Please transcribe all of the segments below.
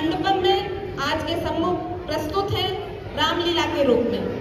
मंडपम में आज के सम्मुख प्रस्तुत है रामलीला के रूप में।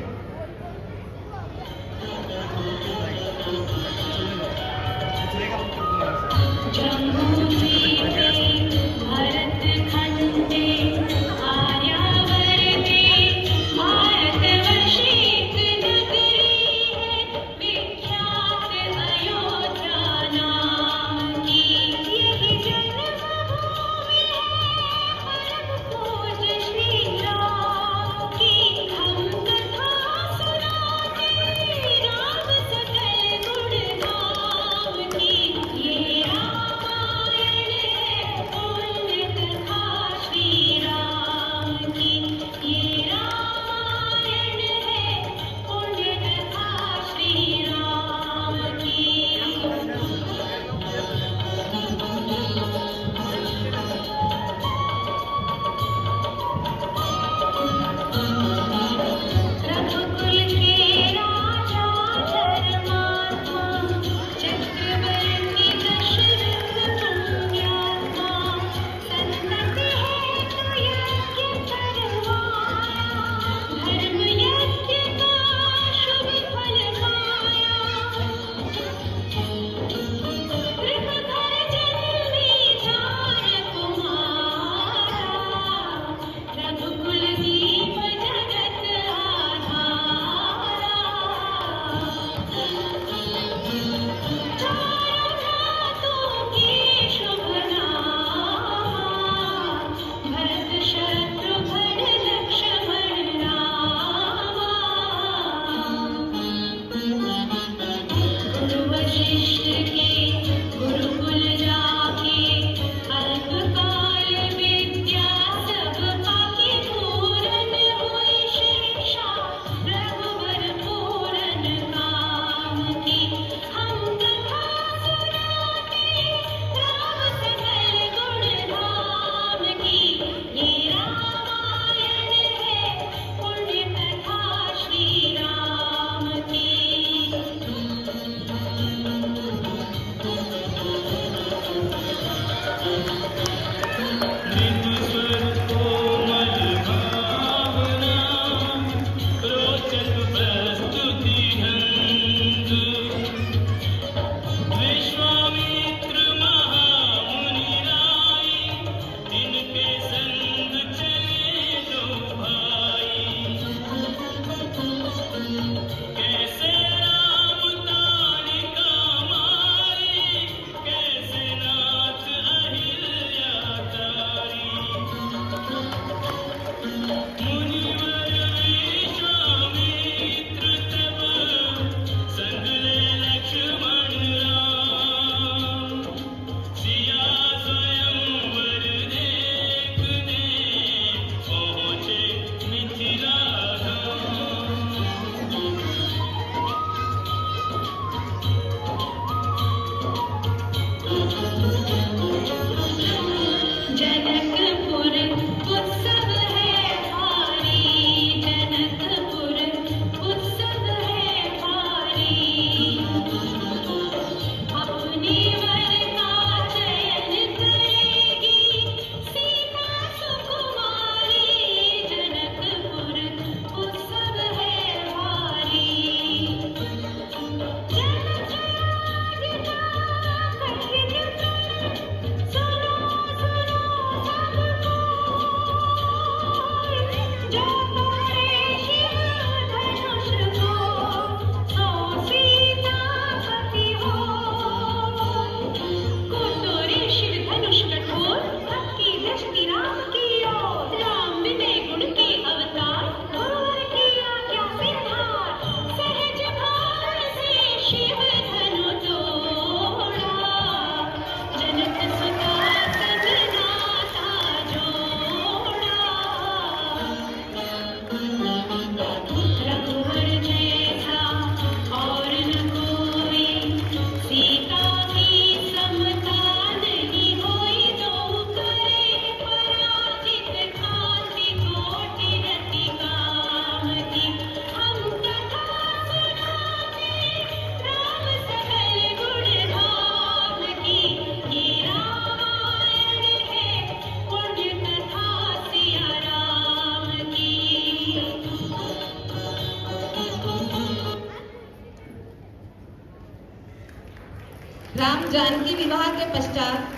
राम जानकी विवाह के पश्चात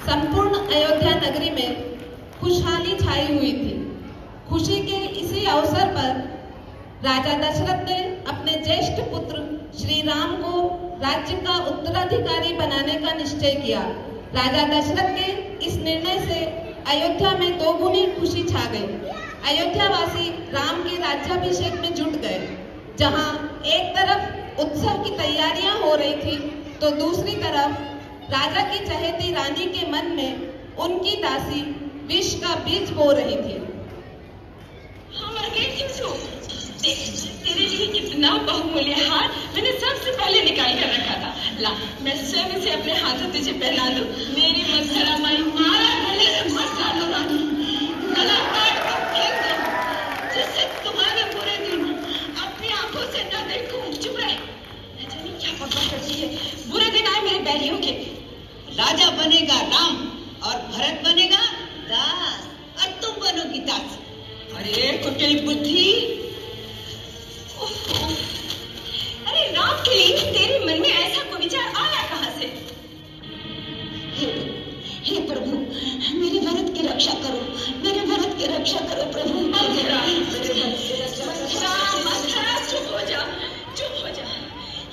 संपूर्ण अयोध्या नगरी में खुशहाली छाई हुई थी। खुशी के इसी अवसर पर राजा दशरथ ने अपने ज्येष्ठ पुत्र श्री राम को राज्य का उत्तराधिकारी बनाने का निश्चय किया। राजा दशरथ के इस निर्णय से अयोध्या में दोगुनी खुशी छा गई। अयोध्यावासी राम के राज्याभिषेक में जुट गए। जहां एक तरफ उत्सव की तैयारियां हो रही थी तो दूसरी तरफ राजा की चहेती रानी के मन में उनकी दासी विष का बीज बो रही थी। देख, तेरे लिए कितना बहुमूल्य हार मैंने सबसे पहले निकाल कर रखा था। ला, मैं स्वयं इसे अपने हाथों तुझे पहना दूं। मेरी मस्करा माई मारा गले में मत डालो रानी, गला काट कर फेंक दो, जिससे तुम्हारे बुरे दिन अपनी आंखों से न देखूं। चुप रहे, न जाने क्या बकवास करती है। बुरे दिन आए मेरे बैरियों के। राजा बनेगा राम और भरत बनेगा दास और तुम बनोगी दास। अरे कुटिल बुद्धि, अरे राम के लिए तेरे मन में ऐसा कोई विचार आया कहां से? हे प्रभु, मेरे भरत की रक्षा करो, मेरे भरत की रक्षा करो प्रभु। चुप हो जा, चुप हो जा।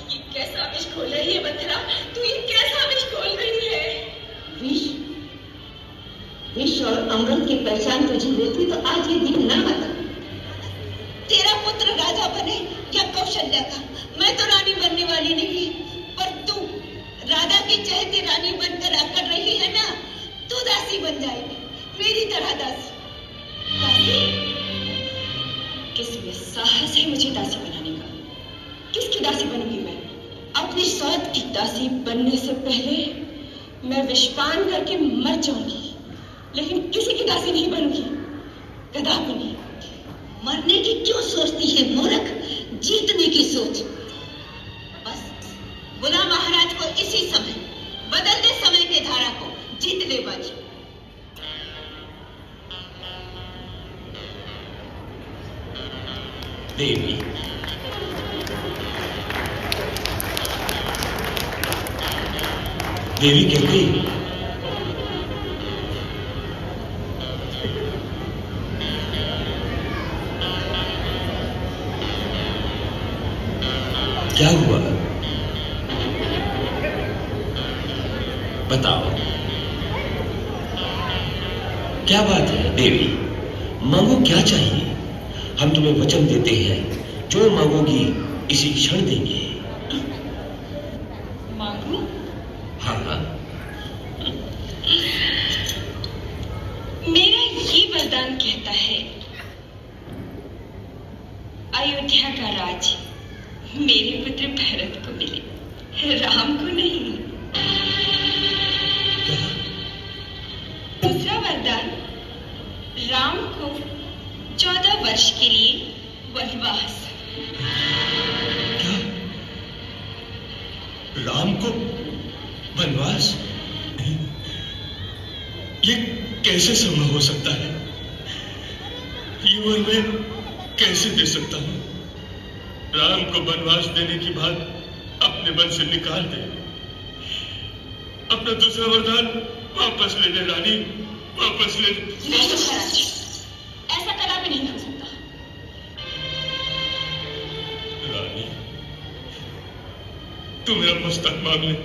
ये कैसा विष खोल रही है बंधरा? तू ये कैसा विष खोल रही है? विष, विष और अमृत की पहचान तुझे देती तो आज ये दिन न आता। तेरा पुत्र राजा बने या कौशल्या का, मैं तो रानी बनने वाली नहीं। पर तू राजा की चहेती रानी बनकर आकर रही है ना, तू दासी बन जाएगी, मेरी तरह दासी। दासी? किसमें साहस है मुझे दासी बनाने का? किसकी दासी बनूंगी मैं? अपनी स्वाद की दासी बनने से पहले मैं विषपान करके मर जाऊंगी, लेकिन किसी की दासी नहीं बनूंगी, कदापि नहीं। मरने की क्यों सोचती है मूर्ख, जीतने की सोच। बस बुला महाराज को इसी समय, बदलते समय के धारा को जीत ले बाजी। देवी, देवी क्या गई? क्या हुआ? बताओ, क्या बात है देवी? मांगो, क्या चाहिए? हम तुम्हें वचन देते हैं, जो मांगोगी इसी क्षण देंगे। मांगू? हाँ हाँ। मेरा ये वरदान कहता है, अयोध्या का राज मेरे पुत्र भरत को मिले, राम को नहीं। दूसरा वरदान, राम को 14 वर्ष के लिए वनवास। क्या? राम को वनवास? ये कैसे संभव हो सकता है? ये वर मैं कैसे दे सकता हूं? राम को वनवास देने की बात अपने मन से निकाल दे। अपना दूसरा वरदान वापस ले ले रानी, वापस ले। नहीं महाराज, ऐसा कदापि नहीं हो सकता। रानी, तू मेरा मस्तक मांग ले,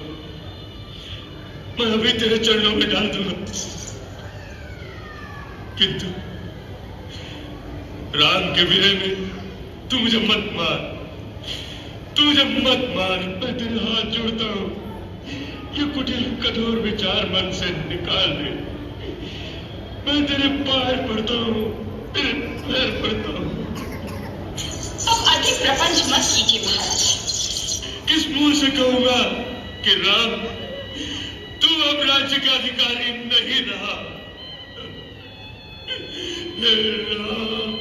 मैं अभी तेरे चरणों में डाल दूंगा। किंतु राम के विरह में तू मुझे मत मार, तू मुझे मत मार। मैं तेरे हाथ जोड़ता हूं, ये कुटिल कठोर विचार मन से निकाल दे। मैं तेरे पैर पड़ता हूं, तेरे पैर पड़ता हूं। अब अधिक प्रपंच मत कीजिए महाराज। किस मुंह से कहूंगा कि राम, तू अब राज्य का अधिकारी नहीं रहा। हे राम,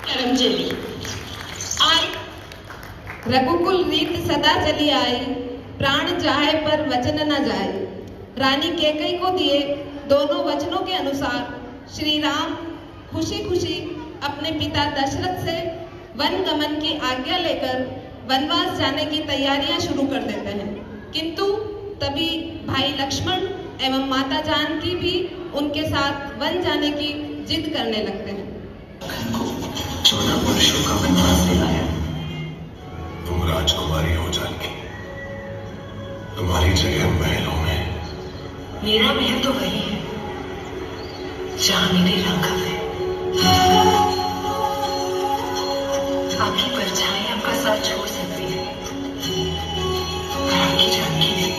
करमजली आए। रघुकुल रीत सदा चली आई, प्राण जाए पर वचन न जाए। रानी कैकेयी को दिए दोनों वचनों के अनुसार श्री राम खुशी खुशी अपने पिता दशरथ से वन गमन की आज्ञा लेकर वनवास जाने की तैयारियां शुरू कर देते हैं। किंतु तभी भाई लक्ष्मण एवं माता जानकी भी उनके साथ वन जाने की जिद करने लगते हैं। 14 वर्षों का वनवास दिलाया। तुम राजकुमारी हो जानकी, तुम्हारी जगह महलों में। मेरा महल तो वही है जहां मेरे राघव है। आपकी परछाई आपका साथ छोड़ सकती है, पर आपकी जानकी नहीं।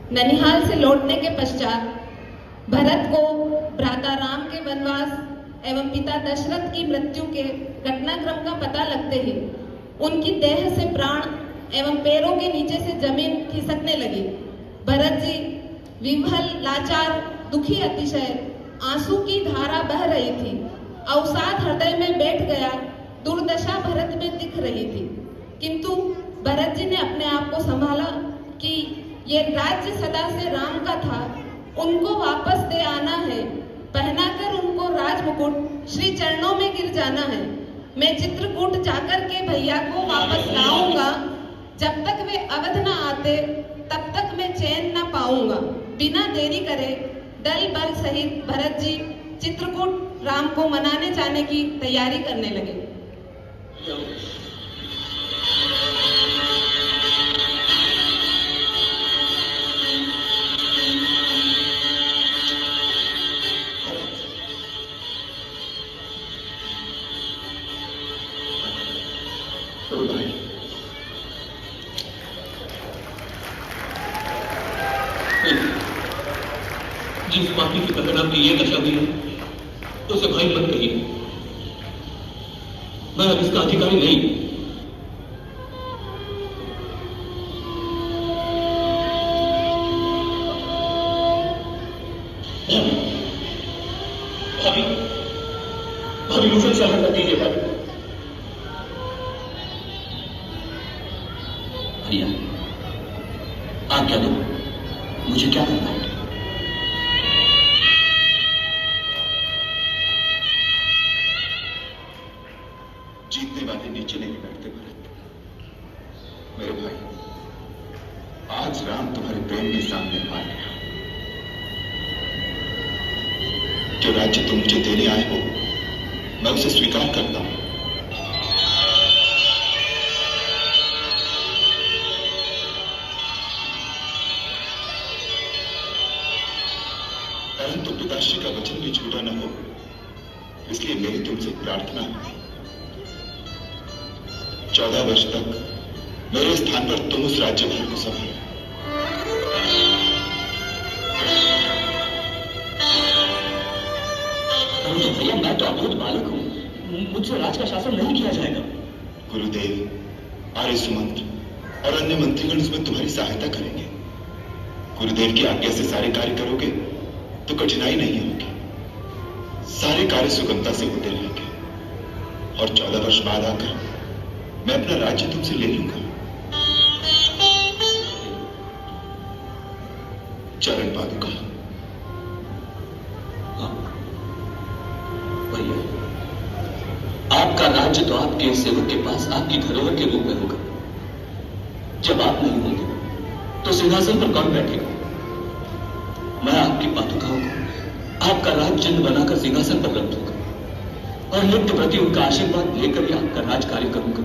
ननिहाल से लौटने के पश्चात भरत को भ्राता राम के वनवास एवं पिता दशरथ की मृत्यु के घटनाक्रम का पता लगते ही उनकी देह से प्राण एवं पैरों के नीचे से जमीन खिसकने लगी। भरत जी विह्वल, लाचार, दुखी अतिशय, आंसू की धारा बह रही थी। अवसाद हृदय में बैठ गया, दुर्दशा भरत में दिख रही थी। किंतु भरत जी ने अपने आप को संभाला कि ये राज्य सदा से राम का था, उनको वापस दे आना है, पहनाकर उनको राजमुकुट श्री चरणों में गिर जाना है। मैं चित्रकूट जाकर के भैया को वापस लाऊंगा। जब तक वे अवध न आते तब तक मैं चैन न पाऊंगा। बिना देरी करे दल बल सहित भरत जी चित्रकूट राम को मनाने जाने की तैयारी करने लगे। जिस पापी की परिणाम की ये दशा हुई है उसे भाई मत कहिए। मैं अब इसका अधिकारी नहीं। भाभी भाभी मुझे सहन कर दीजिए। भाभी भैया आप क्या दो, मुझे क्या करना है? जीतने वाले नीचे नहीं बैठते भरत। मेरे भाई, आज राम तुम्हारे प्रेम के सामने हार गया। जो राज्य तुम मुझे देने आए हो, मैं उसे स्वीकार करता हूं। परंतु पिताश्री का वचन भी झूठा न हो, इसलिए मेरी तुमसे प्रार्थना है, 14 वर्ष तक मेरे स्थान पर तुम उस राज्यभार को संभालो। परंतु भैया मैं तो अबोध बालक हूं, मुझसे राज का शासन नहीं किया जाएगा। गुरुदेव, आर्य सुमंत्र और अन्य मंत्रीगण इसमें तुम्हारी सहायता करेंगे। गुरुदेव की आज्ञा से सारे कार्य करोगे तो कठिनाई नहीं होगी। सारे कार्य सुगमता से होते रहेंगे और 14 वर्ष बाद आकर मैं अपना राज्य तुमसे ले लूंगा। चरण पादुका। हाँ भैया, आपका राज्य तो आपके सेवक के पास आपकी धरोहर के रूप में होगा। जब आप नहीं होंगे तो सिंहासन पर कौन बैठेगा? मैं आपकी पादुकाओं को आपका राज चिन्ह बनाकर सिंहासन पर रख दूंगा और नित्य प्रति उनका आशीर्वाद लेकर ही आपका राज कार्य करूंगा।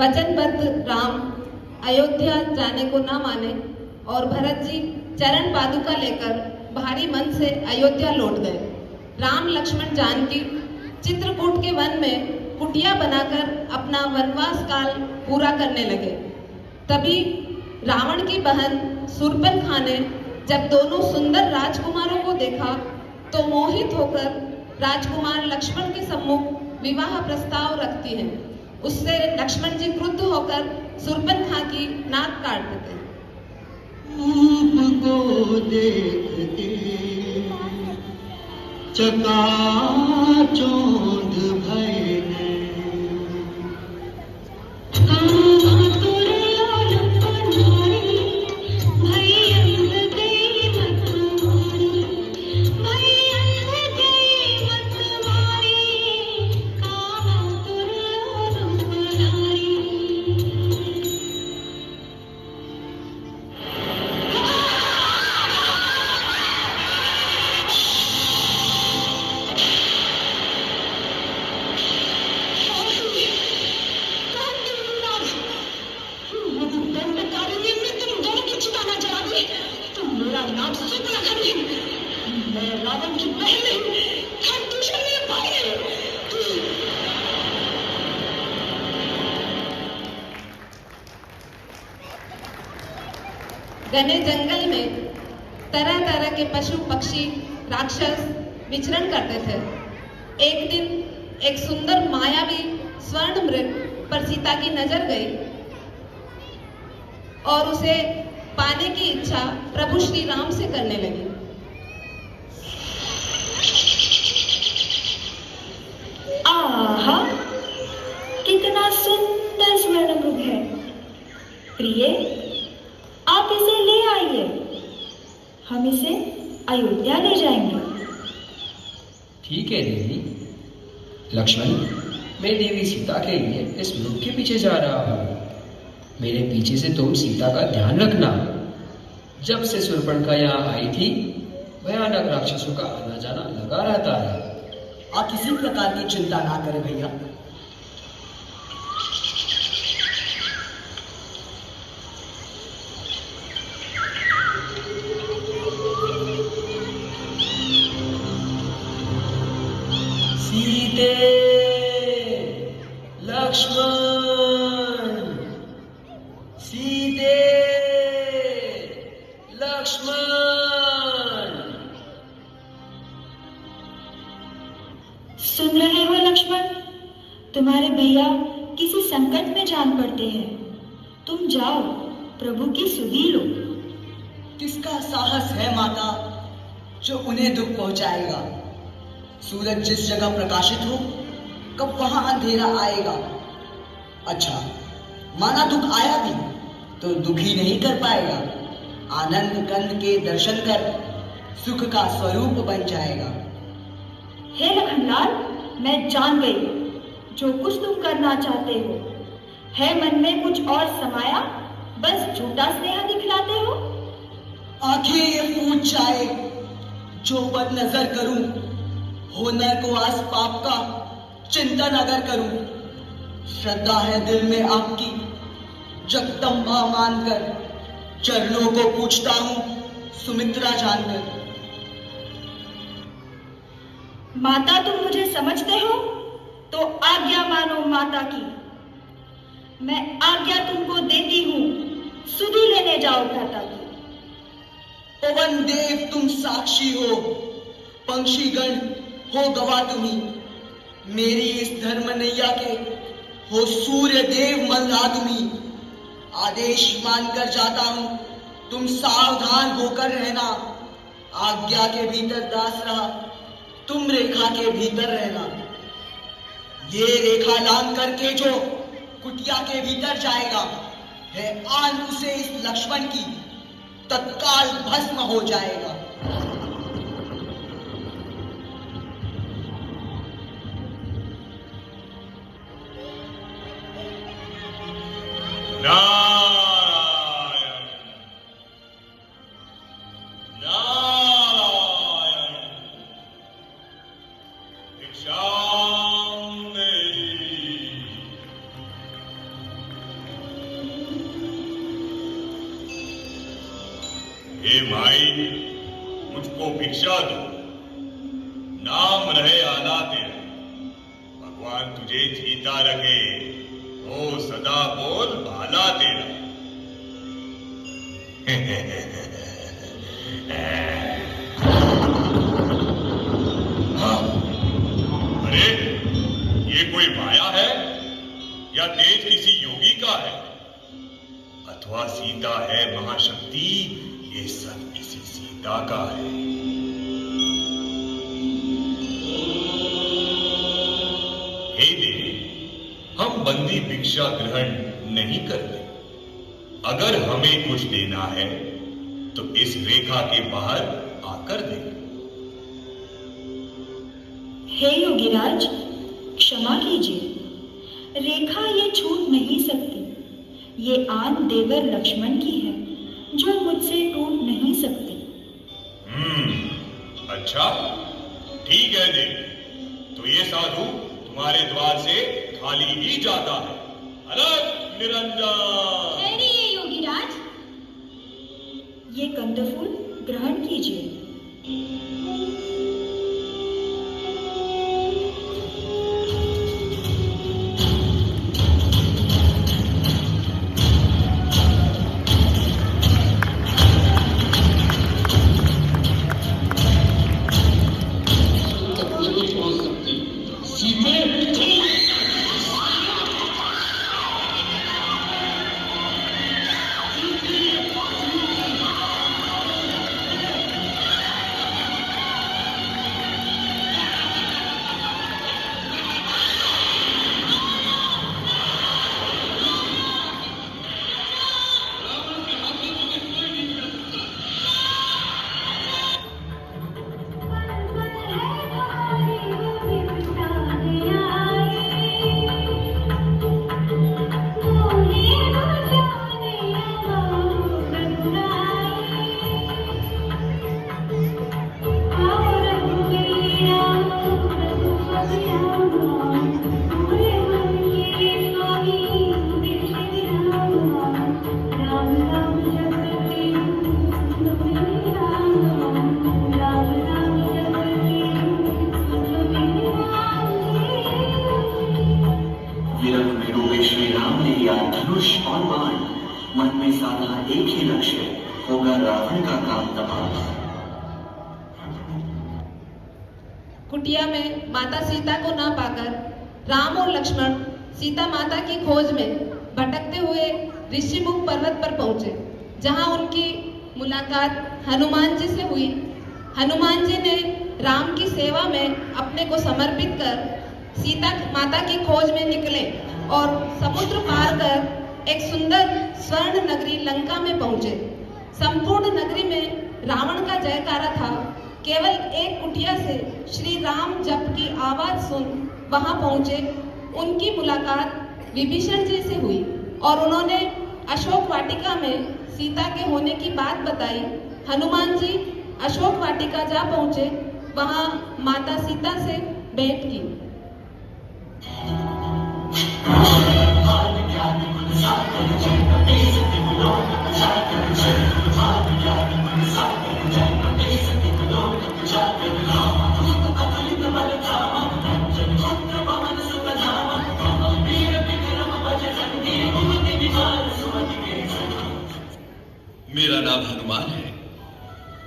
वचनबद्ध राम अयोध्या जाने को न माने और भरत जी चरण पादुका लेकर भारी मन से अयोध्या लौट गए। राम लक्ष्मण जानकी चित्रकूट के वन में कुटिया बनाकर अपना वनवास काल पूरा करने लगे। तभी रावण की बहन शूर्पणखा ने जब दोनों सुंदर राजकुमारों को देखा तो मोहित होकर राजकुमार लक्ष्मण के सम्मुख विवाह प्रस्ताव रखती है। उससे लक्ष्मण जी क्रुद्ध होकर शूर्पणखा की नाक काट देते हैं। रूप को देख के चकाचौंध भइले, घने जंगल में तरह तरह के पशु पक्षी राक्षस विचरण करते थे। एक दिन एक सुंदर मायावी स्वर्ण मृग पर सीता की नजर गई और उसे पाने की इच्छा प्रभु श्री राम से करने लगी। आहा, कितना सुंदर स्वर्ण मृग है। प्रिय, आप इसे ले आइए, हम इसे अयोध्या ले जाएंगे। ठीक है देवी। लक्ष्मण, मैं देवी सीता के लिए इस मृग के पीछे जा रहा हूँ। मेरे पीछे से तुम सीता का ध्यान रखना। जब से शूर्पणखा यहाँ आई थी, भयानक राक्षसों का आना जाना लगा रहता है। आप किसी प्रकार की चिंता ना करें भैया। सीते, लक्ष्मण, सीते, लक्ष्मण। सुन रहे हो लक्ष्मण, तुम्हारे भैया किसी संकट में जान पड़ते हैं। तुम जाओ, प्रभु की सुधि लो। किसका साहस है माता जो उन्हें दुख पहुंचाएगा? सूरज जिस जगह प्रकाशित हो, कब वहां अंधेरा आएगा। अच्छा, माना दुख आया भी तो दुखी नहीं कर पाएगा। आनंद कंद के दर्शन कर सुख का स्वरूप बन जाएगा। हे लखनलाल, मैं जान गई जो कुछ तुम करना चाहते हो। है मन में कुछ और समाया, बस झूठा स्नेह दिखलाते हो। आंखें ये पूछ जाए जो बद नजर करूं, हो नरकवास पाप का चिंतन अगर करूं। श्रद्धा है दिल में आपकी जगदम्बा मानकर, चरणों को पूछता हूं सुमित्रा जानकर। माता, तुम मुझे समझते हो तो आज्ञा मानो माता की। मैं आज्ञा तुमको देती हूँ, सुधि लेने जाओ भ्राता की। पवन देव तुम साक्षी हो, पंक्षीगण हो गवाह तुम्ही। मेरी इस धर्म नैया के हो सूर्य देव मल्ला तुम्ही। आदेश मानकर जाता हूं, तुम सावधान होकर रहना। आज्ञा के भीतर दास रहा, तुम रेखा के भीतर रहना। ये रेखा लांग करके जो कुटिया के भीतर जाएगा, है आन उसे इस लक्ष्मण की तत्काल भस्म हो जाएगा। नारायण नारायण भिक्षां देहि। हे माई, मुझको भिक्षा दो, नाम रहे आला तेरा, भगवान तुझे जीता रखे, ओ सदा बोल भाला तेरा। हाँ, अरे ये कोई माया है या तेज किसी योगी का है, अथवा सीता है महाशक्ति, ये सब किसी सीता का है। हे देवी, हम बंदी भिक्षा ग्रहण नहीं करते, अगर हमें कुछ देना है तो इस रेखा के बाहर आकर दे। हे योगीराज, क्षमा कीजिए, रेखा ये छूट नहीं सकती। ये आन देवर लक्ष्मण की है, जो मुझसे टूट नहीं सकती। अच्छा, ठीक है देवी, तो ये साधु तुम्हारे द्वार से खाली ही जाता है। अलग निरंजन। ठहरिए योगीराज, ये कंदफूल ग्रहण कीजिए। कुटिया में माता सीता को न पाकर राम और लक्ष्मण सीता माता की खोज में भटकते हुए ऋषिमुख पर्वत पर पहुंचे, जहां उनकी मुलाकात हनुमान जी से हुई। हनुमान जी ने राम की सेवा में अपने को समर्पित कर सीता माता की खोज में निकले और समुद्र पार कर एक सुंदर स्वर्ण नगरी लंका में पहुंचे। संपूर्ण नगरी में रावण का जयकारा था। केवल एक कुटिया से श्री राम जप की आवाज सुन वहां पहुंचे। उनकी मुलाकात विभीषण जी से हुई और उन्होंने अशोक वाटिका में सीता के होने की बात बताई। हनुमान जी अशोक वाटिका जा पहुंचे, वहां माता सीता से भेंट की। मेरा नाम हनुमान है।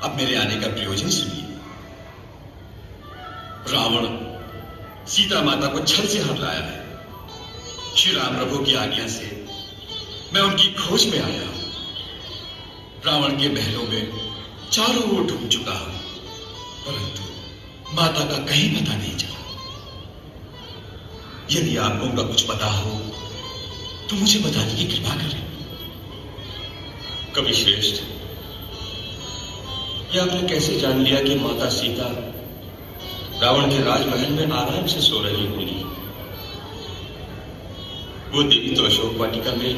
अब मेरे आने का प्रयोजन सुनिए। रावण सीता माता को छल से हर लाया है। श्री राम प्रभु की आज्ञा से मैं उनकी खोज में आया हूं। रावण के महलों में चारों ओर ढूंढ चुका हूं, परंतु माता का कहीं पता नहीं चला। यदि आप लोगों का कुछ पता हो तो मुझे बताने की कृपा करें। कवि श्रेष्ठ, यह आपने कैसे जान लिया कि माता सीता रावण के राजमहल में आराम से सो रही होंगी? वो देवी तो अशोक वाटिका में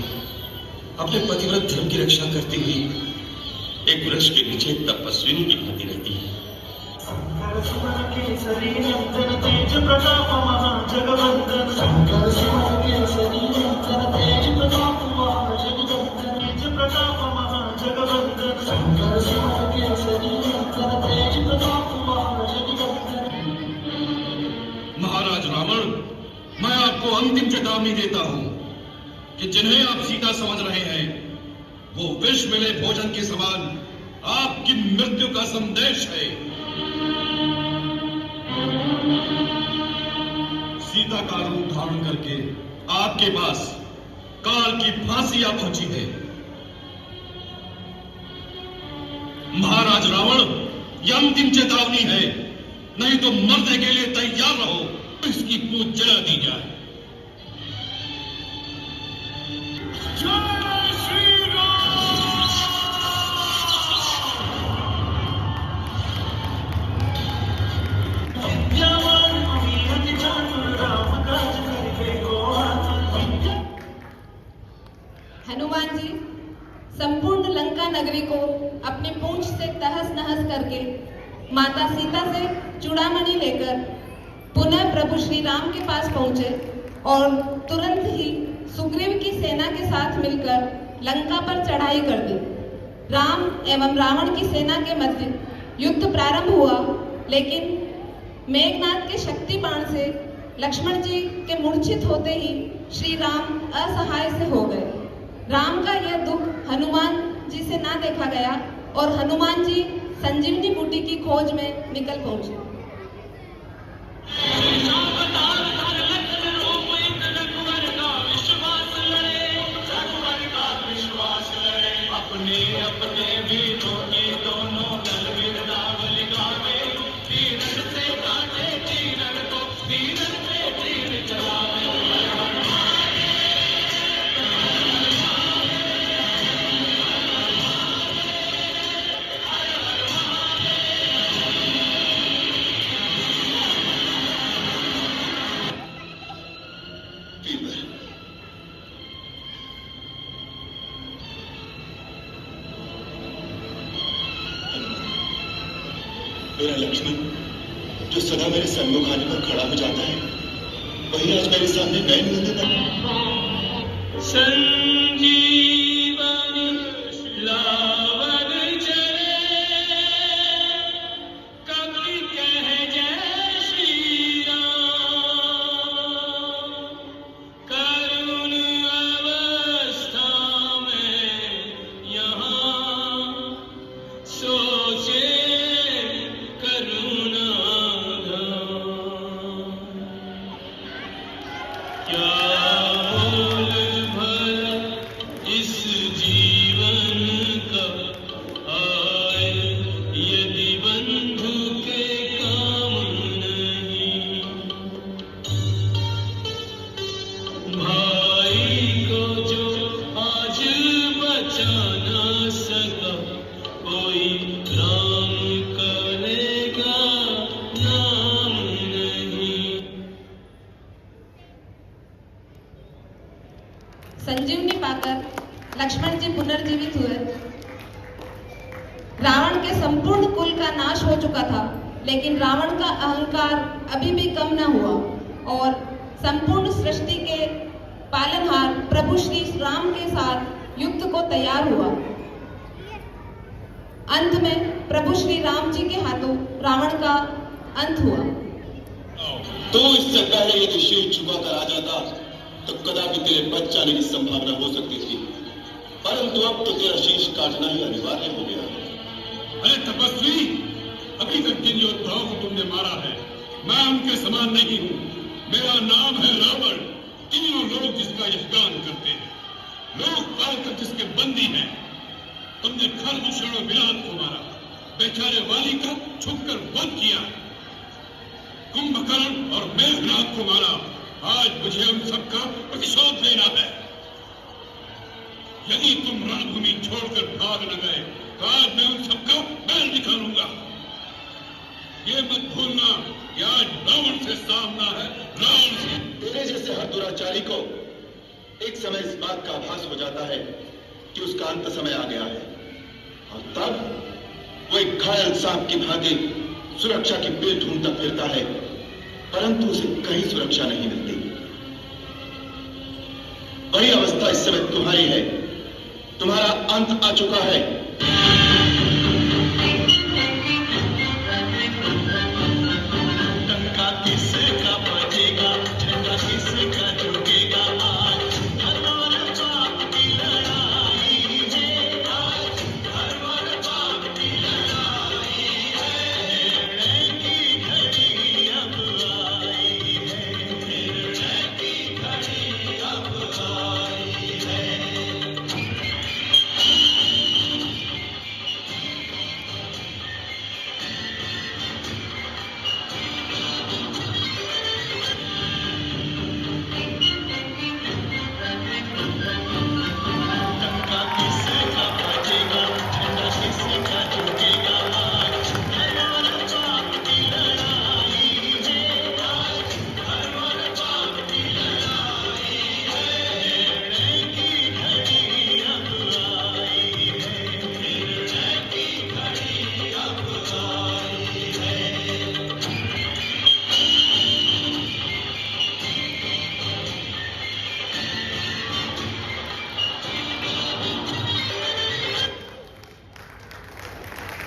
अपने पतिव्रत धर्म की रक्षा करती हुई एक वृक्ष के नीचे तपस्विनी की भांति रहती है। जगवंदन अंतिम चेतावनी देता हूं कि जिन्हें आप सीता समझ रहे हैं वो विष मिले भोजन के समान आपकी मृत्यु का संदेश है। सीता का रूप धारण करके आपके पास काल की फांसी आ पहुंची है। महाराज रावण, यह अंतिम चेतावनी है, नहीं तो मरने के लिए तैयार रहो। इसकी पूंछ जला दी जाए। हनुमान जी संपूर्ण लंका नगरी को अपनी पूंछ से तहस नहस करके माता सीता से चूड़ामणि लेकर पुनः प्रभु श्री राम के पास पहुंचे और तुरंत ही सुग्रीव की सेना के साथ मिलकर लंका पर चढ़ाई कर दी। राम एवं रावण की सेना के मध्य युद्ध प्रारंभ हुआ, लेकिन मेघनाथ के शक्ति बाण से लक्ष्मण जी के मूर्छित होते ही श्री राम असहाय से हो गए। राम का यह दुख हनुमान जी से ना देखा गया और हनुमान जी संजीवनी बूटी की खोज में निकल पहुंचे। मेरा लक्ष्मण जो सदा मेरे सन्मुख आने पर खड़ा हो जाता है, वही आज मेरे सामने नैन बंद संजीवनी पाकर लक्ष्मण जी पुनर्जीवित हुए। रावण के संपूर्ण कुल का नाश हो चुका था, लेकिन रावण का अहंकार अभी भी कम न हुआ और संपूर्ण सृष्टि के पालनहार प्रभु श्री राम के साथ युद्ध को तैयार हुआ। अंत में प्रभु श्री राम जी के हाथों रावण का अंत हुआ। तो इससे पहले यदि शील झुकाकर आ जाता तो कदापि तेरे बच जाने की संभावना हो सकती थी, परंतु अब तो तेरा शीश काटना ही अनिवार्य हो गया। अरे तपस्वी, अभी तक जिन योद्धाओं को तुमने मारा है, मैं उनके समान नहीं हूँ। मेरा नाम है रावण। तीनों लोग जिसका यशगान करते हैं, लोग पालकर जिसके बंदी हैं। तुमने खरदूषण और विलास को मारा, बेचारे वाली का छुपकर वध किया, कुंभकर्ण और मेघनाथ को मारा। आज मुझे उन सबका प्रतिशोध लेना है। यदि तुम रणभूमि छोड़कर भाग न गए तो आज मैं उन सबका बैल निकालूंगा। ये मत भूलना कि आज रावण से सामना है, रावण से। तेरे जैसे हर दुराचारी को एक समय इस बात का आभास हो जाता है कि उसका अंत समय आ गया है, और तब वो एक घायल सांप की भांति सुरक्षा की पेट ढूंढता फिरता है, परंतु उसे कहीं सुरक्षा नहीं मिलती। वही अवस्था इस समय तुम्हारी है। तुम्हारा अंत आ चुका है। टंका किसका बजेगा, झंडा किसका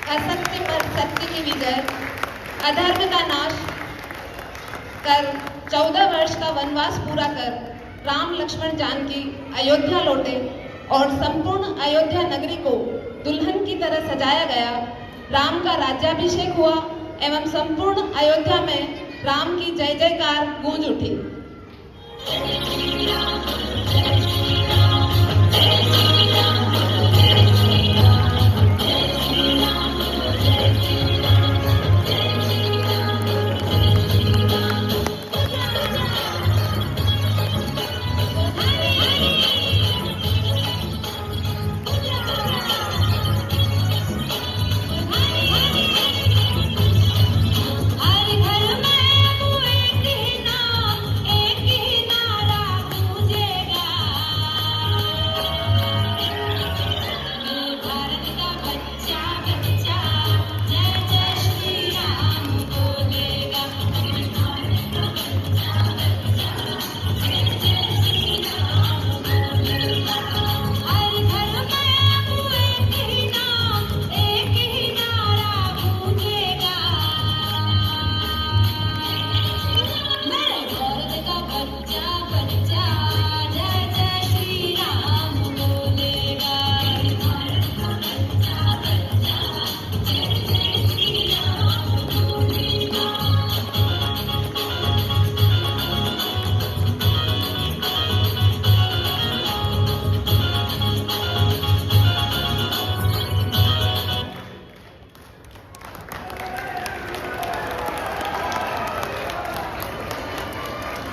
असत्य पर सत्य की विजय, अधर्म का नाश कर 14 वर्ष का वनवास पूरा कर राम लक्ष्मण जानकी अयोध्या लौटे और संपूर्ण अयोध्या नगरी को दुल्हन की तरह सजाया गया। राम का राज्याभिषेक हुआ एवं संपूर्ण अयोध्या में राम की जय जयकार गूंज उठी।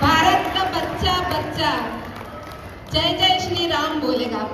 भारत का बच्चा बच्चा जय जय श्री राम बोलेगा।